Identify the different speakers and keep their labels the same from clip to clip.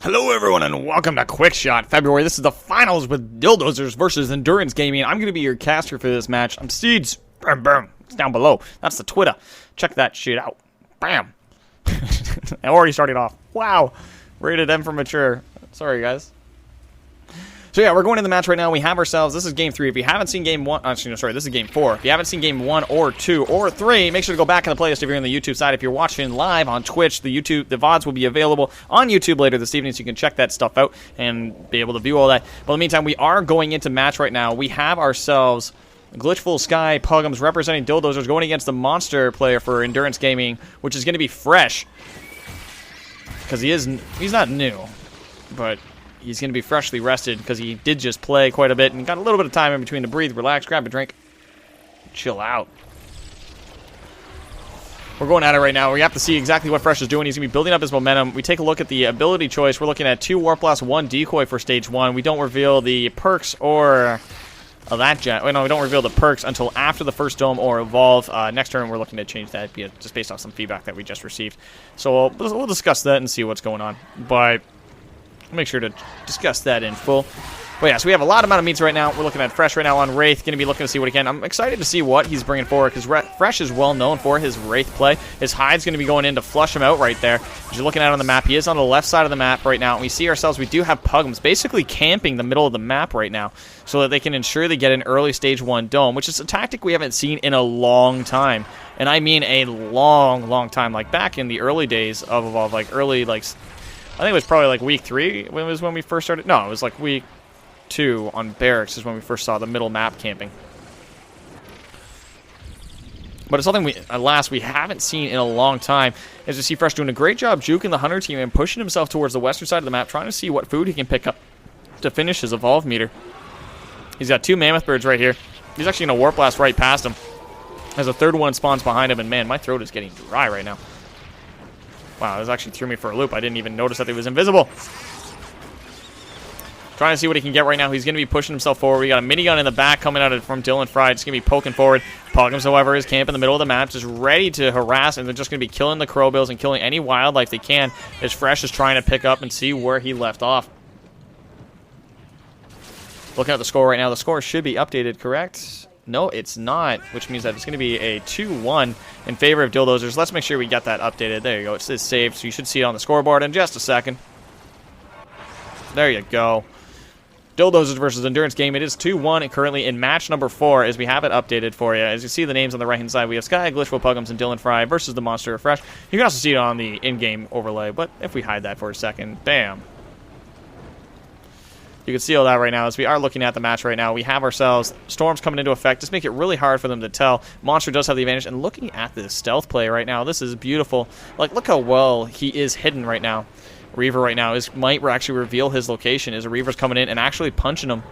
Speaker 1: Hello everyone and welcome to QuickShot February. This is the finals with Dildozers versus Endurance Gaming. I'm going to be your caster for this match. I'm Seeds. Boom, boom. It's down below. That's the Twitter. Check that shit out. Bam. I already started off. Wow. Rated M for mature. Sorry guys. So yeah, we're going into the match right now. We have ourselves, this is game 3. If you haven't seen game 1, actually, no, sorry, this is game 4. If you haven't seen game 1 or 2 or 3, make sure to go back in the playlist if you're on the YouTube side. If you're watching live on Twitch, the VODs will be available on YouTube later this evening, so you can check that stuff out and be able to view all that. But in the meantime, we are going into match right now. We have ourselves Glitchful Sky Puggums representing Dildozers going against the monster player for Endurance Gaming, which is going to be Fresh. Because he's not new, but he's going to be freshly rested because he did just play quite a bit and got a little bit of time in between to breathe, relax, grab a drink, chill out. We're going at it right now. We have to see exactly what Fresh is doing. He's going to be building up his momentum. We take a look at the ability choice. We're looking at 2 Warp Blast, 1 Decoy for Stage 1. We don't reveal the perks or that jet. Wait, no, we don't reveal the perks until after the first dome or evolve. Next turn, we're looking to change that just based off some feedback that we just received. So we'll discuss that and see what's going on. But make sure to discuss that in full. But yeah, so we have a lot amount of meats right now. We're looking at Fresh right now on Wraith. Going to be looking to see what he can. I'm excited to see what he's bringing forward because Fresh is well known for his Wraith play. His Hide's going to be going in to flush him out right there. As you're looking at on the map, he is on the left side of the map right now. And we see ourselves, we do have Puggums basically camping the middle of the map right now so that they can ensure they get an early Stage 1 dome, which is a tactic we haven't seen in a long time. And I mean a long, long time. Like back in the early days of Evolve, like early, like I think it was probably like week 3 when we first started. No, it was like week 2 on Barracks is when we first saw the middle map camping. But it's something we haven't seen in a long time. As you see Fresh doing a great job juking the Hunter team and pushing himself towards the western side of the map, trying to see what food he can pick up to finish his Evolve meter. He's got 2 Mammoth Birds right here. He's actually going to Warp Blast right past him. As a third one spawns behind him, and man, my throat is getting dry right now. Wow, this actually threw me for a loop. I didn't even notice that he was invisible. Trying to see what he can get right now. He's going to be pushing himself forward. We got a minigun in the back coming out from Dylan Fry. Just going to be poking forward. Puggums, however, is camp in the middle of the map, just ready to harass, and they're just going to be killing the Crowbills and killing any wildlife they can as Fresh is trying to pick up and see where he left off. Looking at the score right now, the score should be updated, correct? No, it's not, which means that it's going to be a 2-1 in favor of Dildozers. Let's make sure we get that updated. There you go. It says saved, so you should see it on the scoreboard in just a second. There you go. Dildozers versus Endurance Game. It is 2-1 and currently in match number 4 as we have it updated for you. As you see the names on the right-hand side, we have Sky, Glitchful Puggums, and Dylan Fry versus the Monster of Fresh. You can also see it on the in-game overlay, but if we hide that for a second, bam. You can see all that right now as we are looking at the match right now. We have ourselves storms coming into effect. Just make it really hard for them to tell. Monster does have the advantage. And looking at this stealth play right now, this is beautiful. Like, look how well he is hidden right now. Reaver right now might actually reveal his location as a Reaver's coming in and actually punching him.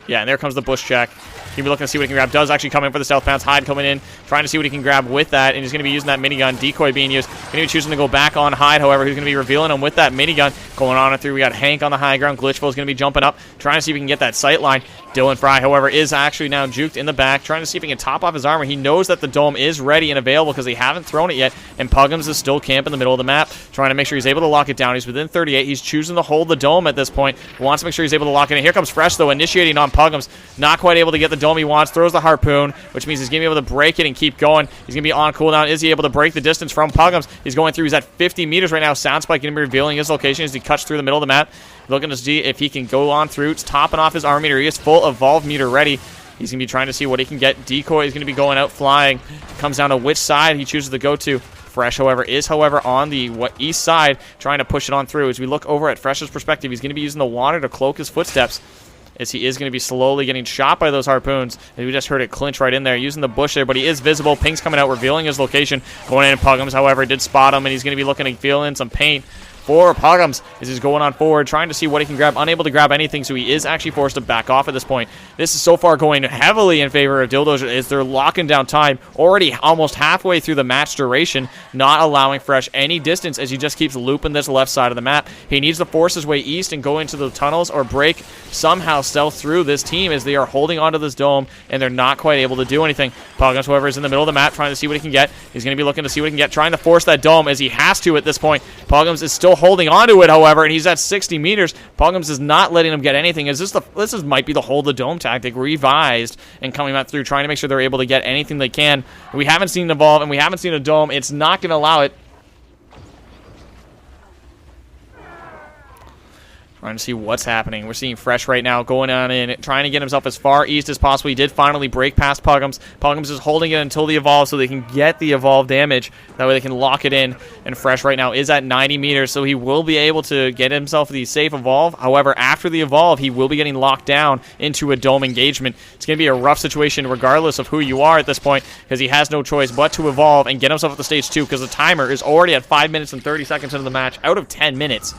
Speaker 1: Yeah, and there comes the bush check. He'll be looking to see what he can grab. Does actually come in for the stealth bounce. Hyde coming in, trying to see what he can grab with that. And he's going to be using that minigun. Decoy being used. Going to be choosing to go back on Hyde. However, he's going to be revealing him with that minigun. Going on and through. We got Hank on the high ground. Glitchful is going to be jumping up, trying to see if he can get that sight line. Dylan Fry, however, is actually now juked in the back, trying to see if he can top off his armor. He knows that the dome is ready and available because they haven't thrown it yet. And Puggums is still camping in the middle of the map, trying to make sure he's able to lock it down. He's within 38. He's choosing to hold the dome at this point. Wants to make sure he's able to lock it in. Here comes Fresh, though, initiating on Puggums. Not quite able to get the dome he wants. Throws the harpoon, which means he's going to be able to break it and keep going. He's going to be on cooldown. Is he able to break the distance from Puggums? He's going through. He's at 50 meters right now. Soundspike going to be revealing his location as he cuts through the middle of the map. Looking to see if he can go on through. It's topping off his armor meter. He is full Evolve meter ready. He's going to be trying to see what he can get. Decoy is going to be going out flying. Comes down to which side he chooses to go to. Fresh, however, is on the east side, trying to push it on through. As we look over at Fresh's perspective, he's going to be using the water to cloak his footsteps, as he is going to be slowly getting shot by those harpoons. And we just heard it clinch right in there, using the bush there, but he is visible. Ping's coming out, revealing his location. Going in and Puggums, however, did spot him, and he's going to be looking to feel in some paint for Puggums as he's going on forward, trying to see what he can grab. Unable to grab anything, so he is actually forced to back off at this point. This is so far going heavily in favor of Dildozer as they're locking down time, already almost halfway through the match duration, not allowing Fresh any distance as he just keeps looping this left side of the map. He needs to force his way east and go into the tunnels or break, somehow stealth through this team as they are holding onto this dome and they're not quite able to do anything. Puggums, however, is in the middle of the map trying to see what he can get. He's going to be looking to see what he can get, trying to force that dome as he has to at this point. Puggums is still holding onto it, however, and he's at 60 meters. Puggums is not letting him get anything. This might be the hold the dome tactic revised and coming back through, trying to make sure they're able to get anything they can. We haven't seen an evolve and we haven't seen a dome. It's not going to allow it. Trying to see what's happening. We're seeing Fresh right now going on in, trying to get himself as far east as possible. He did finally break past Puggums. Puggums is holding it until the evolve so they can get the evolve damage. That way they can lock it in. And Fresh right now is at 90 meters, so he will be able to get himself the safe evolve. However, after the evolve, he will be getting locked down into a dome engagement. It's going to be a rough situation regardless of who you are at this point because he has no choice but to evolve and get himself at the stage 2 because the timer is already at 5 minutes and 30 seconds into the match out of 10 minutes.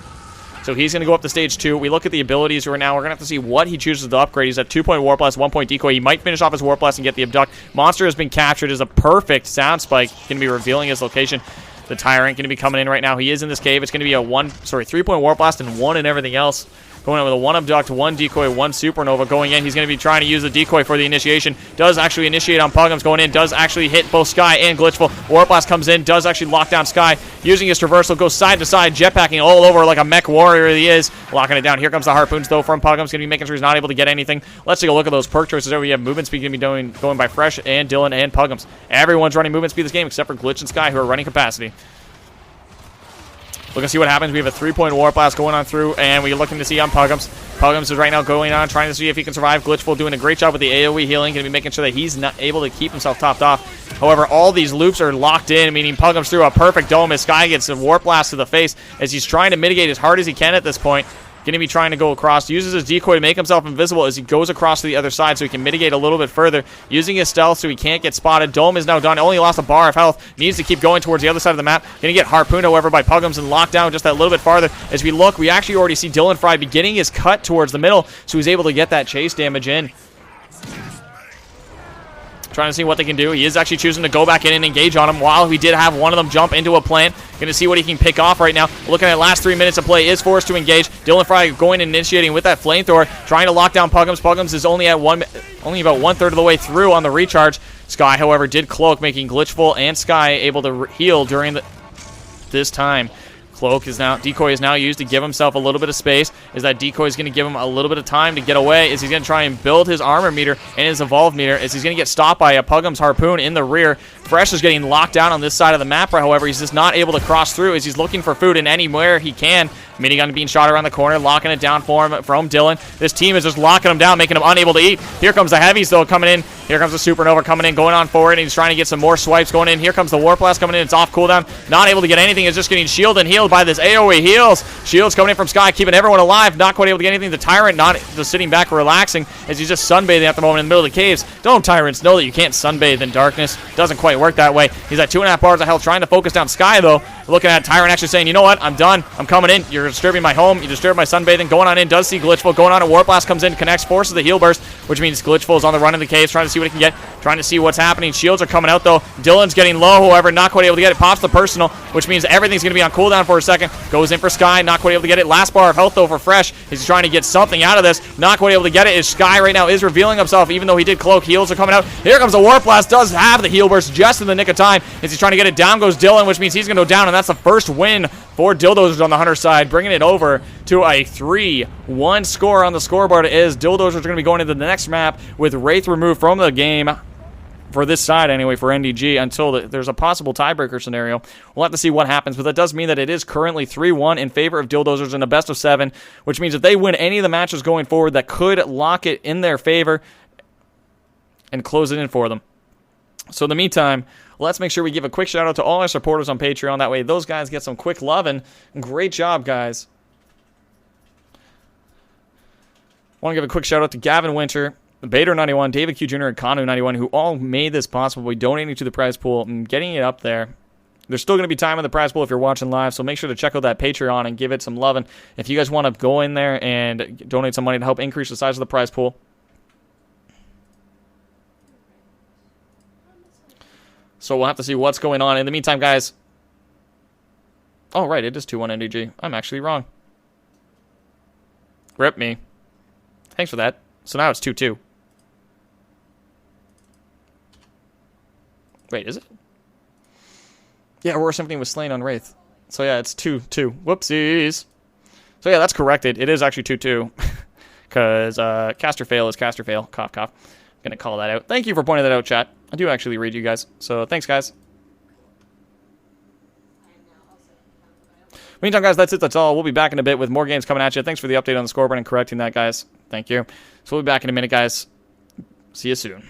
Speaker 1: So he's going to go up to stage 2. We look at the abilities right now. We're going to have to see what he chooses to upgrade. He's at 2-point Warp Blast, 1-point Decoy. He might finish off his Warp Blast and get the Abduct. Monster has been captured as a perfect Sound Spike. Going to be revealing his location. The Tyrant going to be coming in right now. He is in this cave. It's going to be a 3-point Warp Blast and 1 and everything else. Going in with a 1 Abduct, 1 Decoy, 1 Supernova. Going in, he's going to be trying to use the Decoy for the initiation. Does actually initiate on Puggums. Going in, does actually hit both Sky and Glitchful. Warp Blast comes in, does actually lock down Sky. Using his traversal, goes side to side, jetpacking all over like a mech warrior he is. Locking it down. Here comes the Harpoons, though, from Puggums. Going to be making sure he's not able to get anything. Let's take a look at those perk choices. There we have movement speed going to be going by Fresh and Dylan and Puggums. Everyone's running movement speed this game except for Glitch and Sky, who are running capacity. Look and see what happens. We have a 3-point Warp Blast going on through, and we're looking to see on Puggums. Puggums is right now going on, trying to see if he can survive. Glitchful doing a great job with the AoE healing, going to be making sure that he's not able to keep himself topped off. However, all these loops are locked in, meaning Puggums through a perfect dome as Sky gets a Warp Blast to the face as he's trying to mitigate as hard as he can at this point. Going to be trying to go across. Uses his Decoy to make himself invisible as he goes across to the other side so he can mitigate a little bit further. Using his stealth so he can't get spotted. Dome is now done. Only lost a bar of health. Needs to keep going towards the other side of the map. Going to get harpooned, however, by Puggums and locked down just that little bit farther. As we look, we actually already see Dylan Fry beginning his cut towards the middle, so he's able to get that chase damage in. Trying to see what they can do. He is actually choosing to go back in and engage on him while we did have one of them jump into a plant. Going to see what he can pick off right now. Looking at last 3 minutes of play, is forced to engage. Dylan Fry going and initiating with that flamethrower, trying to lock down Puggums. Puggums is only at only about 1/3 of the way through on the recharge. Sky, however, did cloak, making Glitchful and Sky able to heal during this time. Decoy is now used to give himself a little bit of space, as that Decoy is going to give him a little bit of time to get away, as he's going to try and build his armor meter and his evolve meter, as he's going to get stopped by a Puggums Harpoon in the rear. Fresh is getting locked down on this side of the map, however, he's just not able to cross through as he's looking for food in anywhere he can. Minigun being shot around the corner, locking it down for him from Dylan. This team is just locking him down, making him unable to eat. Here comes the heavies, though, coming in. Here comes the Supernova coming in, going on forward, and he's trying to get some more swipes going in. Here comes the Warp Blast coming in. It's off cooldown. Not able to get anything. It's just getting shielded and healed by this AoE heals. Shields coming in from Sky, keeping everyone alive. Not quite able to get anything. The Tyrant not just sitting back relaxing as he's just sunbathing at the moment in the middle of the caves. Don't Tyrants know that you can't sunbathe in darkness? Doesn't quite work that way. He's at 2.5 bars of health, trying to focus down Sky, though. Looking at Tyrant actually saying, you know what? I'm done. I'm coming in. You're disturbing my home. You disturbed my sunbathing. Going on in. Does see Glitchful. Going on. A Warp Blast comes in. Connects. Forces the heal burst, which means Glitchful is on the run in the caves, trying to see what he can get. Trying to see what's happening. Shields are coming out, though. Dylan's getting low, however, not quite able to get it. Pops the personal, which means everything's going to be on cooldown for a second. Goes in for Sky. Not quite able to get it. Last bar of health, though, for Fresh. He's trying to get something out of this. Not quite able to get it. Is Sky right now is revealing himself, even though he did cloak. Heals are coming out. Here comes the Warp Blast. Does have the heal burst just in the nick of time as he's trying to get it. Down goes Dylan, which means he's going to go down, and that's the first win for Dildozers on the Hunter side, bringing it over to a 3-1 score on the scoreboard. Is Dildozers are going to be going into the next map with Wraith removed from the game. For this side, anyway, for nDG, until there's a possible tiebreaker scenario. We'll have to see what happens, but that does mean that it is currently 3-1 in favor of Dildozers in a best of 7, which means if they win any of the matches going forward, that could lock it in their favor and close it in for them. So in the meantime, let's make sure we give a quick shout out to all our supporters on Patreon. That way those guys get some quick love, and great job, guys. I want to give a quick shout out to Gavin Winter, Bader91, David Q Jr., and Kanu91, who all made this possible by donating to the prize pool and getting it up there. There's still going to be time in the prize pool if you're watching live, so make sure to check out that Patreon and give it some love. And if you guys want to go in there and donate some money to help increase the size of the prize pool. So we'll have to see what's going on. In the meantime, guys. Oh, right, it is 2-1 nDG. I'm actually wrong. Rip me. Thanks for that. So now it's 2-2. Wait, is it? Yeah, Aurora Symphony was slain on Wraith. So yeah, it's 2-2. Whoopsies. So yeah, that's corrected. It is actually 2-2. Because caster fail is caster fail. Cough, cough. I'm going to call that out. Thank you for pointing that out, chat. I do actually read you guys. So thanks, guys. Meantime, guys, that's it. That's all. We'll be back in a bit with more games coming at you. Thanks for the update on the scoreboard and correcting that, guys. Thank you. So we'll be back in a minute, guys. See you soon.